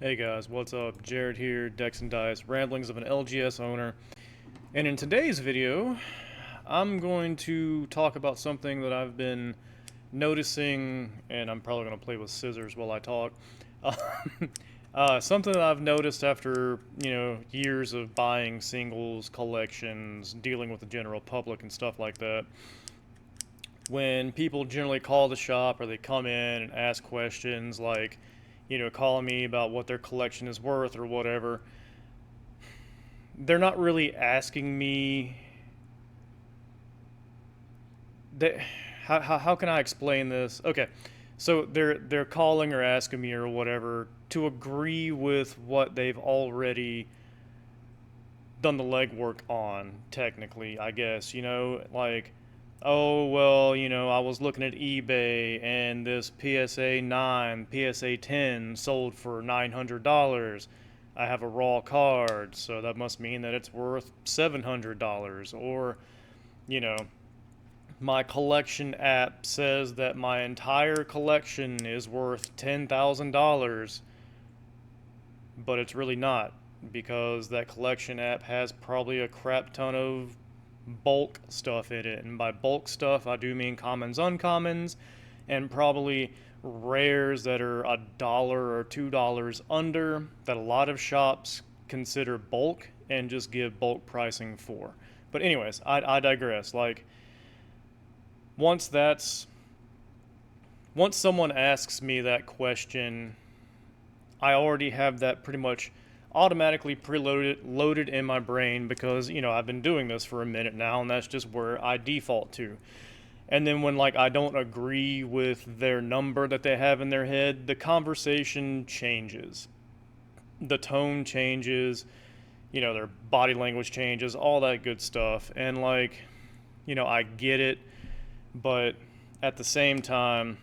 Hey guys, what's up? Jared here, Dex and Dice, Ramblings of an LGS owner. And in today's video, I'm going to talk about something that I've been noticing, and I'm probably going to play with scissors while I talk. Something that I've noticed after, years of buying singles, collections, dealing with the general public and stuff like that. When people generally call the shop or they come in and ask questions like, calling me about what their collection is worth or whatever, they're not really asking me that. How can I explain this? Okay, so they're calling or asking me or whatever to agree with what they've already done the legwork on, technically, I guess. Like, oh, well, I was looking at eBay and this PSA 9, PSA 10 sold for $900. I have a raw card, so that must mean that it's worth $700. Or, you know, my collection app says that my entire collection is worth $10,000, but it's really not, because that collection app has probably a crap ton of bulk stuff in it. And by bulk stuff, I do mean commons, uncommons, and probably rares that are $1 or $2 under, that a lot of shops consider bulk and just give bulk pricing for. But anyways, I digress. Like, once that's once someone asks me that question, I already have that pretty much automatically preloaded loaded in my brain, because I've been doing this for a minute now, and that's just where I default to. And then when, like, I don't agree with their number that they have in their head, the conversation changes, the tone changes, their body language changes, all that good stuff. And, like, I get it, but at the same time,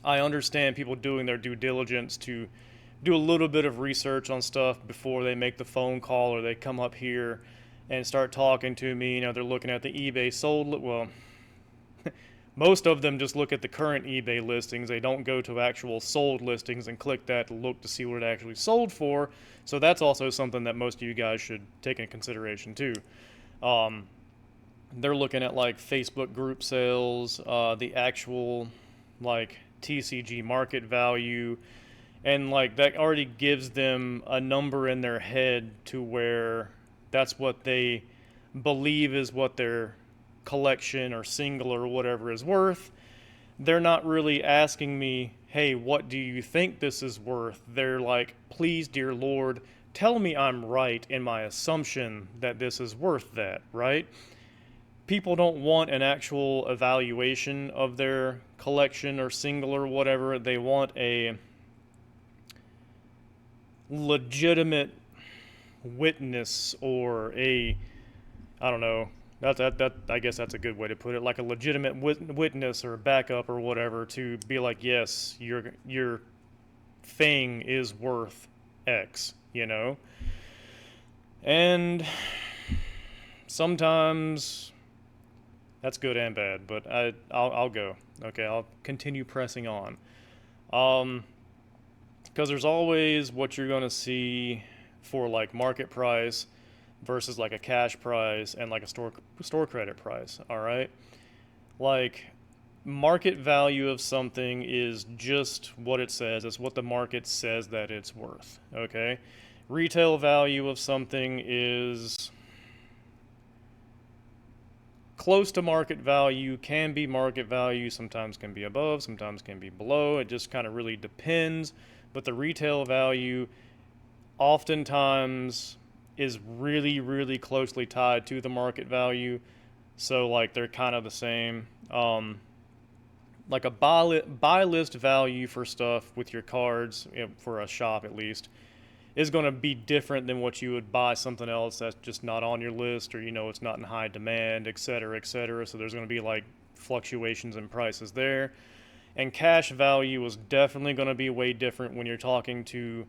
I understand people doing their due diligence to do a little bit of research on stuff before they make the phone call or they come up here and start talking to me. They're looking at the eBay sold. Well, most of them just look at the current eBay listings. They don't go to actual sold listings and click that to look to see what it actually sold for. So that's also something that most of you guys should take into consideration too. They're looking at, like, Facebook group sales, the actual, like, TCG market value, and, like, that already gives them a number in their head to where that's what they believe is what their collection or single or whatever is worth. They're not really asking me, hey, what do you think this is worth? They're like, please, dear Lord, tell me I'm right in my assumption that this is worth that, right? People don't want an actual evaluation of their collection or single or whatever. They want a legitimate witness, or a, I don't know, that I guess that's a good way to put it, like a legitimate witness or backup or whatever, to be like, yes, your thing is worth X. And sometimes that's good and bad, but I'll go. Okay, I'll continue pressing on. Because there's always what you're going to see for, like, market price versus, like, a cash price and, like, a store credit price. All right, like, market value of something is just what it says. It's what the market says that it's worth. Okay, retail value of something is close to market value, can be market value, sometimes can be above, sometimes can be below. It just kind of really depends. But the retail value oftentimes is really, really closely tied to the market value. So, like, they're kind of the same. Like a buy list value for stuff with your cards, for a shop at least, is going to be different than what you would buy something else that's just not on your list, or it's not in high demand, et cetera, et cetera. So there's going to be, like, fluctuations in prices there. And cash value is definitely going to be way different when you're talking to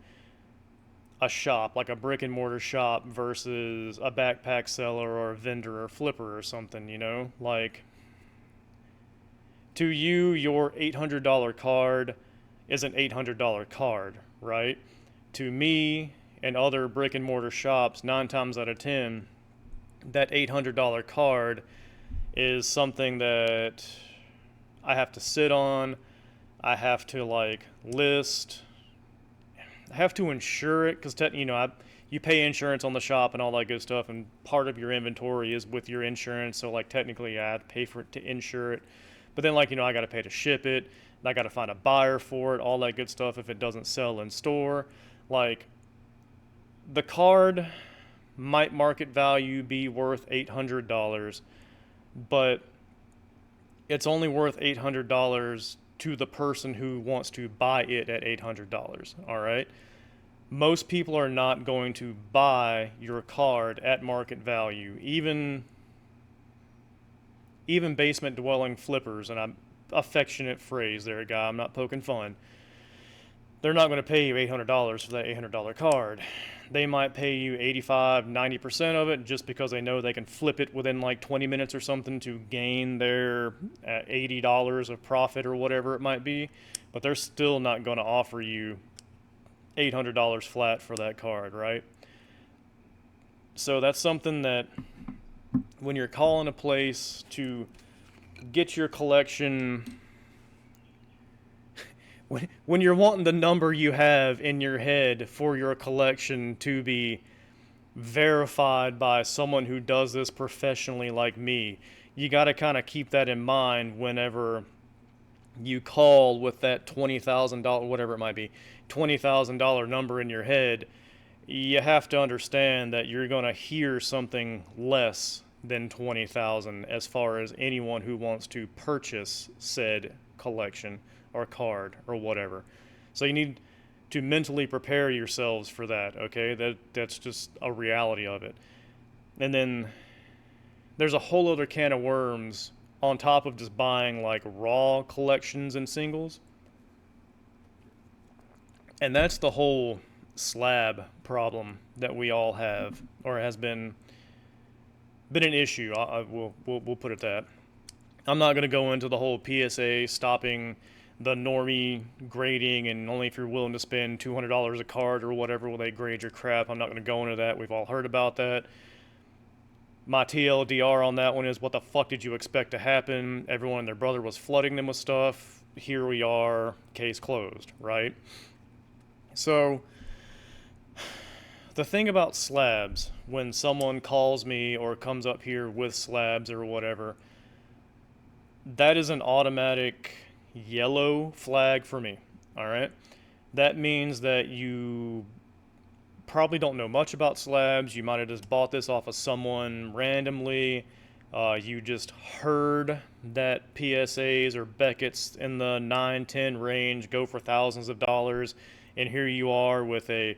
a shop, like a brick and mortar shop, versus a backpack seller or a vendor or flipper or something. Like, to you, your $800 card is an $800 card, right? to me and other brick and mortar shops, 9 times out of 10, that $800 card is something that I have to sit on. I have to like list. I have to insure it because you pay insurance on the shop and all that good stuff, and part of your inventory is with your insurance. So like technically, I have to pay for it to insure it. But then I got to pay to ship it. And I got to find a buyer for it. All that good stuff if it doesn't sell in store. Like the card might market value be worth $800, but it's only worth $800 to the person who wants to buy it at $800. All right. Most people are not going to buy your card at market value. Even basement dwelling flippers, and I'm affectionate phrase there, guy. I'm not poking fun. They're not going to pay you $800 for that $800 card. They might pay you 85, 90% of it just because they know they can flip it within like 20 minutes or something to gain their $80 of profit or whatever it might be. But they're still not going to offer you $800 flat for that card, right? So that's something that when you're calling a place to get your collection, when you're wanting the number you have in your head for your collection to be verified by someone who does this professionally like me, you got to kind of keep that in mind whenever you call with that $20,000, whatever it might be, $20,000 number in your head. You have to understand that you're going to hear something less than 20,000 as far as anyone who wants to purchase said collection or card or whatever. So you need to mentally prepare yourselves for that, okay? That's just a reality of it. And then there's a whole other can of worms on top of just buying like raw collections and singles. And that's the whole slab problem that we all have, or has been an issue. We'll put it that. I'm not going to go into the whole PSA stopping the normie grading and only if you're willing to spend $200 a card or whatever will they grade your crap. I'm not going to go into that. We've all heard about that. My TLDR on that one is, what the fuck did you expect to happen? Everyone and their brother was flooding them with stuff. Here we are, case closed, right? So the thing about slabs, when someone calls me or comes up here with slabs or whatever, that is an automatic yellow flag for me, all right? That means that you probably don't know much about slabs. You might have just bought this off of someone randomly. You just heard that PSAs or Beckett's in the 9-10 range go for thousands of dollars, and here you are with a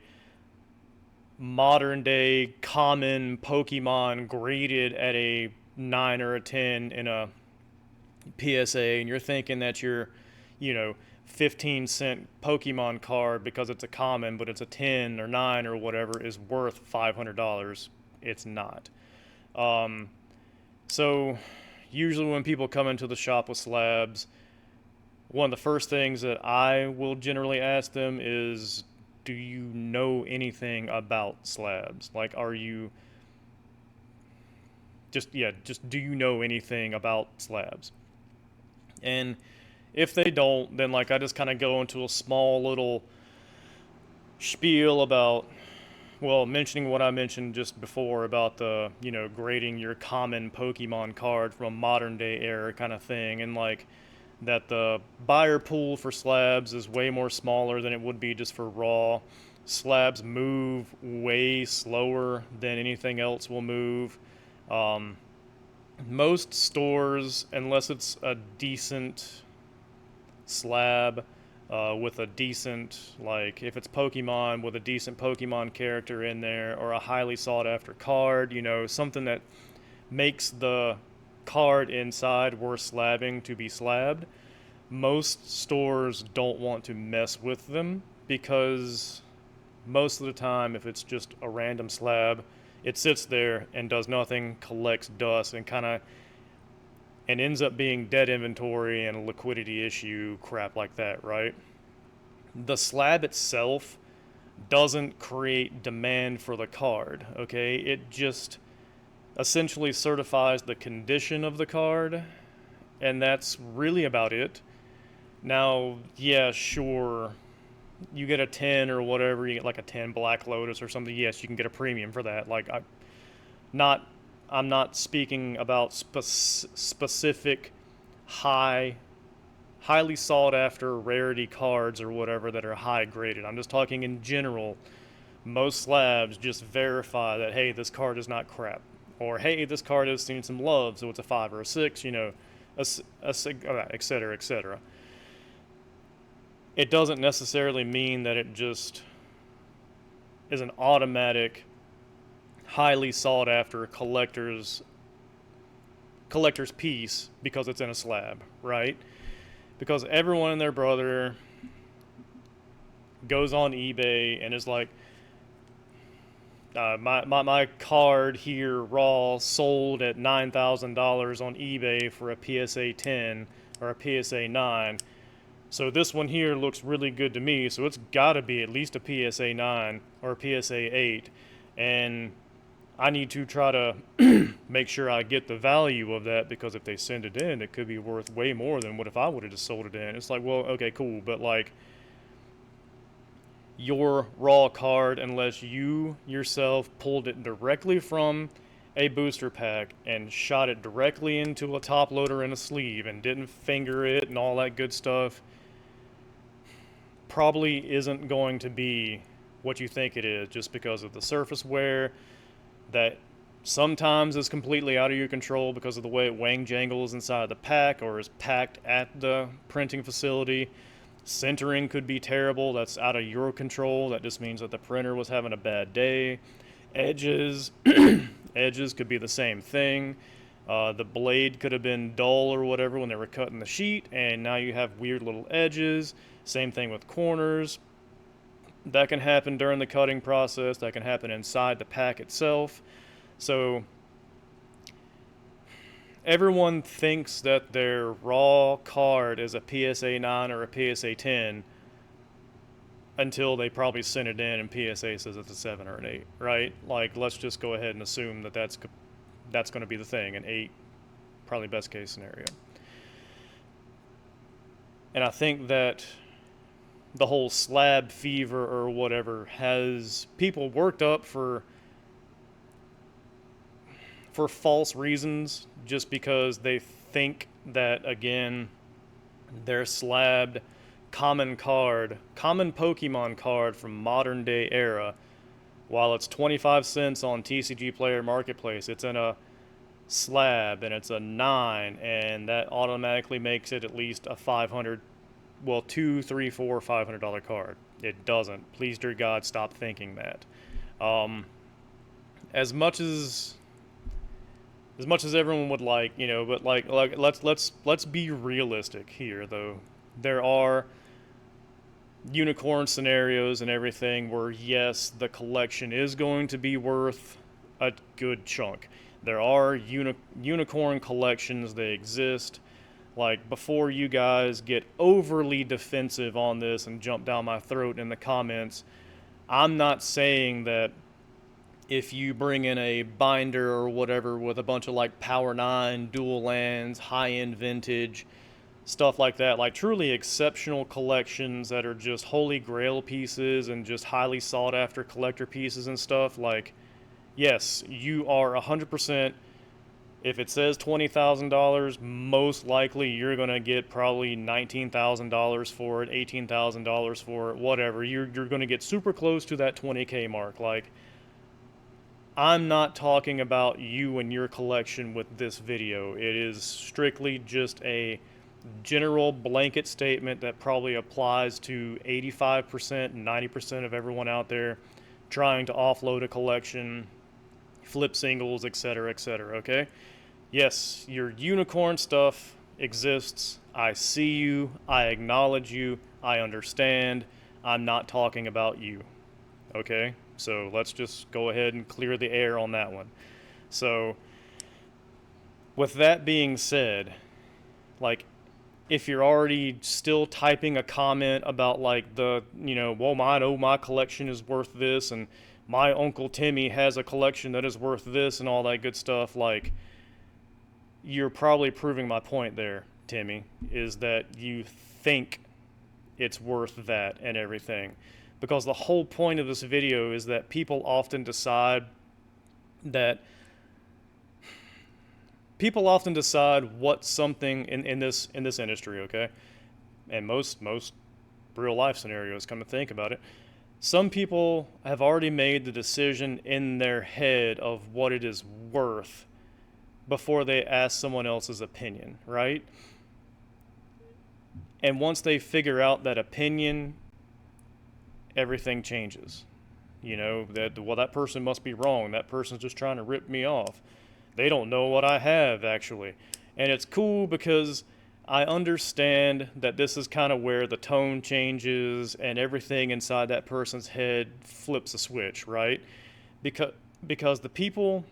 modern day common Pokemon graded at a 9 or a 10 in a PSA, and you're thinking that your 15-cent Pokemon card, because it's a common but it's a 10 or 9 or whatever, is worth $500. It's not. So usually when people come into the shop with slabs, one of the first things that I will generally ask them is, do you know anything about slabs? Like, are you just do you know anything about slabs? And if they don't, then I just kind of go into a small little spiel about, mentioning what I mentioned just before about the, grading your common Pokemon card from a modern day era kind of thing, and that the buyer pool for slabs is way more smaller than it would be just for raw. Slabs move way slower than anything else will move. Most stores, unless it's a decent slab with a decent, if it's Pokemon with a decent Pokemon character in there, or a highly sought after card, something that makes the card inside worth slabbing to be slabbed, most stores don't want to mess with them, because most of the time, if it's just a random slab, it sits there and does nothing, collects dust, and ends up being dead inventory and a liquidity issue, crap like that, right? The slab itself doesn't create demand for the card, okay? It just essentially certifies the condition of the card, and that's really about it. Now, yeah, sure, you get a 10 or whatever, you get like a 10 Black Lotus or something, yes, you can get a premium for that. Not, I'm not speaking about specific highly sought after rarity cards or whatever that are high graded. I'm just talking in general. Most slabs just verify that, hey, this card is not crap, or hey, this card has seen some love, so it's a 5 or a 6, et cetera, et cetera. It doesn't necessarily mean that it just is an automatic, highly sought after collector's piece because it's in a slab, right? Because everyone and their brother goes on eBay and is like, my card here raw sold at $9,000 on eBay for a PSA 10 or a PSA 9. So this one here looks really good to me, so it's got to be at least a PSA 9 or a PSA 8. And I need to try to make sure I get the value of that, because if they send it in, it could be worth way more than what if I would have just sold it in. It's like, well, okay, cool, but like, your raw card, unless you yourself pulled it directly from a booster pack and shot it directly into a top loader in a sleeve and didn't finger it and all that good stuff, probably isn't going to be what you think it is, just because of the surface wear that sometimes is completely out of your control because of the way it wang jangles inside the pack or is packed at the printing facility. Centering could be terrible. That's out of your control. That just means that the printer was having a bad day. Edges, edges could be the same thing. The blade could have been dull or whatever when they were cutting the sheet, and now you have weird little edges. Same thing with corners. That can happen during the cutting process. That can happen inside the pack itself. So everyone thinks that their raw card is a PSA 9 or a PSA 10 until they probably send it in and PSA says it's a 7 or an 8, right? Like, let's just go ahead and assume that that's going to be the thing, an 8, probably best case scenario. And I think that the whole slab fever or whatever has people worked up for false reasons, just because they think that, again, their slabbed common Pokemon card from modern day era, while it's 25 cents on TCG Player Marketplace, it's in a slab and it's a 9, and that automatically makes it at least a 500, well, $200, $300, $400, $500 card. It doesn't. Please, dear God, stop thinking that. As much as everyone would like, but like let's be realistic here, though. There are unicorn scenarios and everything where, yes, the collection is going to be worth a good chunk. There are unicorn collections. They exist. Like, before you guys get overly defensive on this and jump down my throat in the comments, I'm not saying that if you bring in a binder or whatever with a bunch of like Power 9, dual lands, high-end vintage, stuff like that, like truly exceptional collections that are just holy grail pieces and just highly sought after collector pieces and stuff, like, yes, you are 100%. If it says $20,000, most likely you're going to get probably $19,000 for it, $18,000 for it, whatever. You're going to get super close to that 20K mark. Like, I'm not talking about you and your collection with this video. It is strictly just a general blanket statement that probably applies to 85%, 90% of everyone out there trying to offload a collection, flip singles, etc., okay? Yes, your unicorn stuff exists. I see you. I acknowledge you. I understand. I'm not talking about you. Okay? So let's just go ahead and clear the air on that one. So, with that being said, like, if you're already still typing a comment about like well, I know my collection is worth this, and my Uncle Timmy has a collection that is worth this, and all that good stuff, like, you're probably proving my point there, Timmy, is that you think it's worth that and everything. Because the whole point of this video is that that people often decide what something in this industry, okay? And most real life scenarios, come to think about it, some people have already made the decision in their head of what it is worth before they ask someone else's opinion, right? And once they figure out that opinion, everything changes. That person must be wrong. That person's just trying to rip me off. They don't know what I have, actually. And it's cool because I understand that this is kind of where the tone changes and everything inside that person's head flips a switch, right? Because the people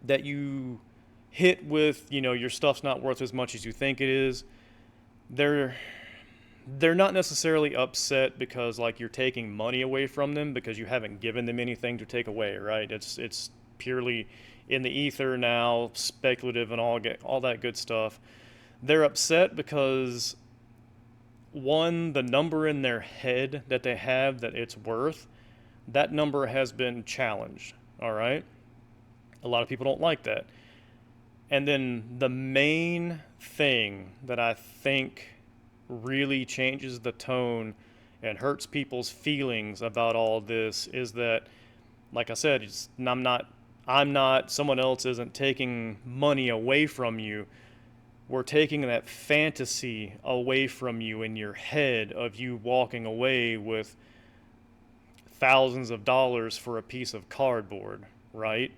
that you hit with, your stuff's not worth as much as you think it is, they're not necessarily upset because like you're taking money away from them, because you haven't given them anything to take away, right? It's purely in the ether now, speculative and all that good stuff. They're upset because, one, the number in their head that they have that it's worth, that number has been challenged, all right? A lot of people don't like that. And then the main thing that I think really changes the tone and hurts people's feelings about all this is that, like I said, I'm not, someone else isn't taking money away from you. We're taking that fantasy away from you in your head of you walking away with thousands of dollars for a piece of cardboard, right?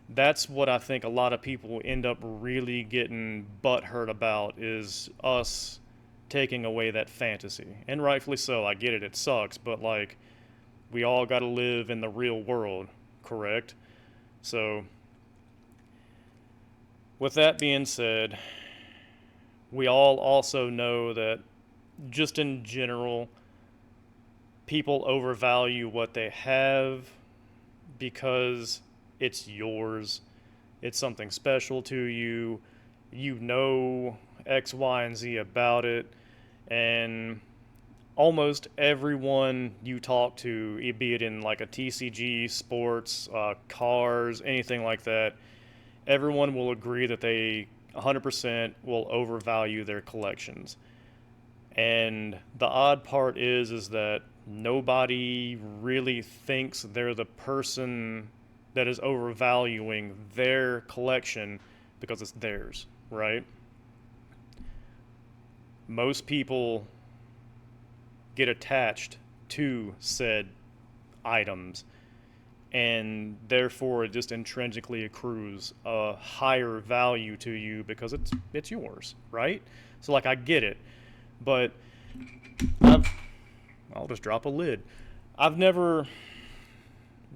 That's what I think a lot of people end up really getting butthurt about, is us taking away that fantasy. And rightfully so. I get it. It sucks, but like, we all got to live in the real world, correct? So, with that being said, we all also know that just in general, people overvalue what they have because it's yours. It's something special to you. You know X, Y, and Z about it. And almost everyone you talk to, be it in like a TCG, sports, cars, anything like that, everyone will agree that they 100% will overvalue their collections. And the odd part is that nobody really thinks they're the person that is overvaluing their collection because it's theirs, right? Most people get attached to said items, and therefore it just intrinsically accrues a higher value to you because it's yours, right? So like, I get it, but I'll just drop a lid. I've never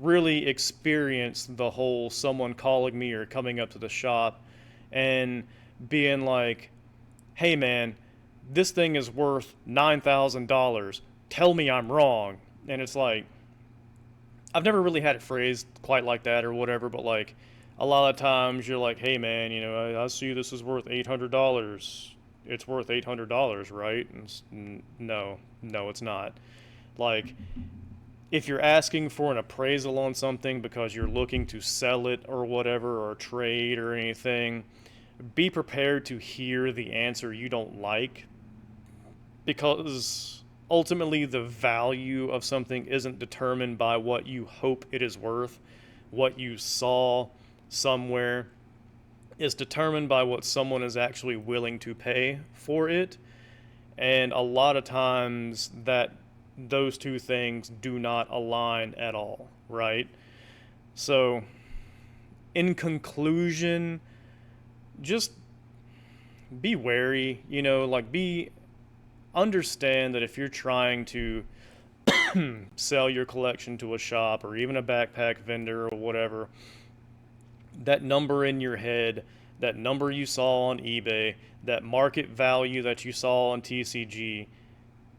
really experienced the whole someone calling me or coming up to the shop and being like, "Hey man, this thing is worth $9,000. Tell me I'm wrong." And it's like, I've never really had it phrased quite like that or whatever, but like, a lot of times you're like, "Hey man, I see this is worth $800. It's worth $800, right?" And no, it's not. Like, if you're asking for an appraisal on something because you're looking to sell it or whatever, or trade or anything, be prepared to hear the answer you don't like, because ultimately the value of something isn't determined by what you hope it is worth. What you saw somewhere is determined by what someone is actually willing to pay for it. And a lot of times those two things do not align at all, right? So, in conclusion, just be wary, understand that if you're trying to sell your collection to a shop or even a backpack vendor or whatever, that number in your head that number you saw on eBay, that market value that you saw on TCG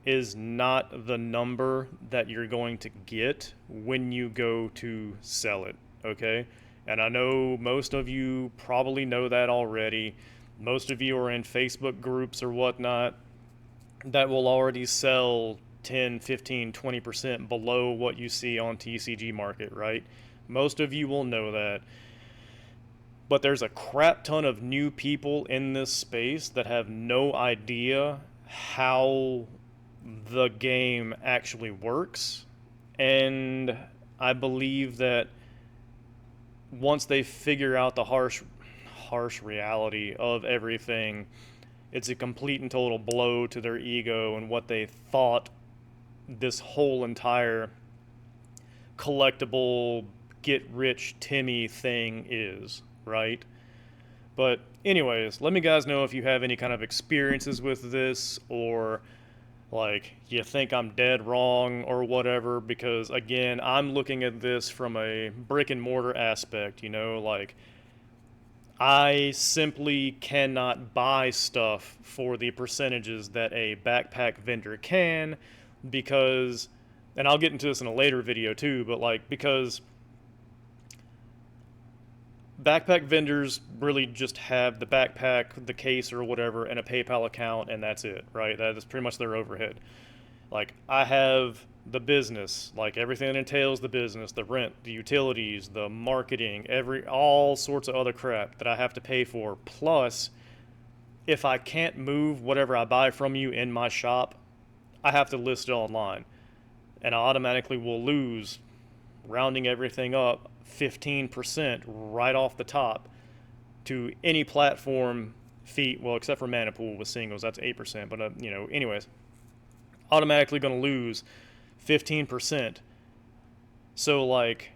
is not the number that you're going to get when you go to sell it, okay? And I know most of you probably know that already. Most of you are in Facebook groups or whatnot that will already sell 10, 15, 20% below what you see on TCG market, right? Most of you will know that. But there's a crap ton of new people in this space that have no idea how the game actually works. And I believe that once they figure out the harsh reality of everything, it's a complete and total blow to their ego and what they thought this whole entire collectible get rich Timmy thing is, right? But anyways, let me guys know if you have any kind of experiences with this, or like you think I'm dead wrong or whatever, because again, I'm looking at this from a brick and mortar aspect, you know, like I simply cannot buy stuff for the percentages that a backpack vendor can, because, and I'll get into this in a later video too, but like, because backpack vendors really just have the backpack, the case or whatever, and a PayPal account, and that's it, right? That is pretty much their overhead. Like, I have the business, like everything that entails the business, the rent, the utilities, the marketing, all sorts of other crap that I have to pay for. Plus, if I can't move whatever I buy from you in my shop, I have to list it online. And I automatically will lose, rounding everything up, 15% right off the top to any platform fee. Well, except for Manipool with singles, that's 8%. But, you know, anyways, automatically going to lose 15%. So, like,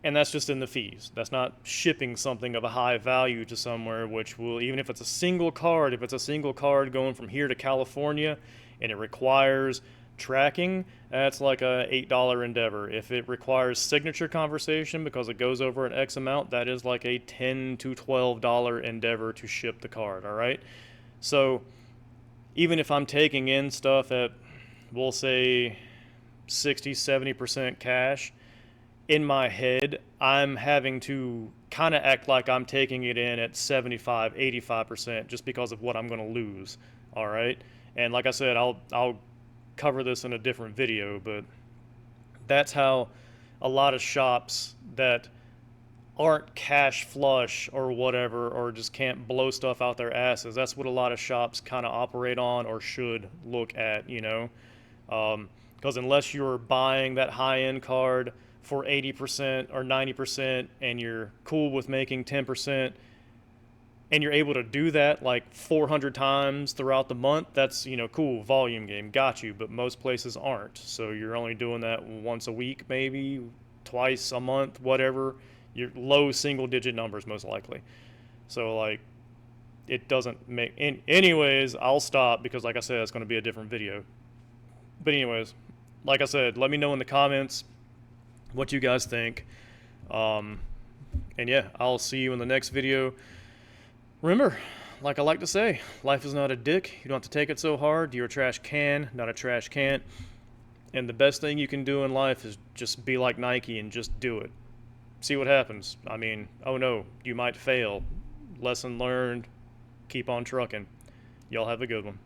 and that's just in the fees. That's not shipping something of a high value to somewhere, which will, even if it's a single card, if it's a single card going from here to California and it requires tracking, that's like a $8 endeavor. If it requires signature conversation because it goes over an X amount, that is like a $10 to $12 endeavor to ship the card, all right? So even if I'm taking in stuff at, we'll say, 60, 70% cash, in my head, I'm having to kind of act like I'm taking it in at 75, 85% just because of what I'm going to lose, all right? And like I said, I'll cover this in a different video, but that's how a lot of shops that aren't cash flush or whatever, or just can't blow stuff out their asses, that's what a lot of shops kind of operate on or should look at, you know? Because unless you're buying that high-end card for 80% or 90% and you're cool with making 10%, and you're able to do that like 400 times throughout the month, that's, you know, cool, volume game, got you. But most places aren't, so you're only doing that once a week, maybe twice a month, whatever. You're low single digit numbers most likely. So like, it doesn't make anyways, I'll stop because like I said, it's going to be a different video. But anyways, like I said, let me know in the comments what you guys think. And yeah, I'll see you in the next video. Remember, like I like to say, life is not a dick. You don't have to take it so hard. You're a trash can, not a trash can't. And the best thing you can do in life is just be like Nike and just do it. See what happens. I mean, oh no, you might fail. Lesson learned. Keep on trucking. Y'all have a good one.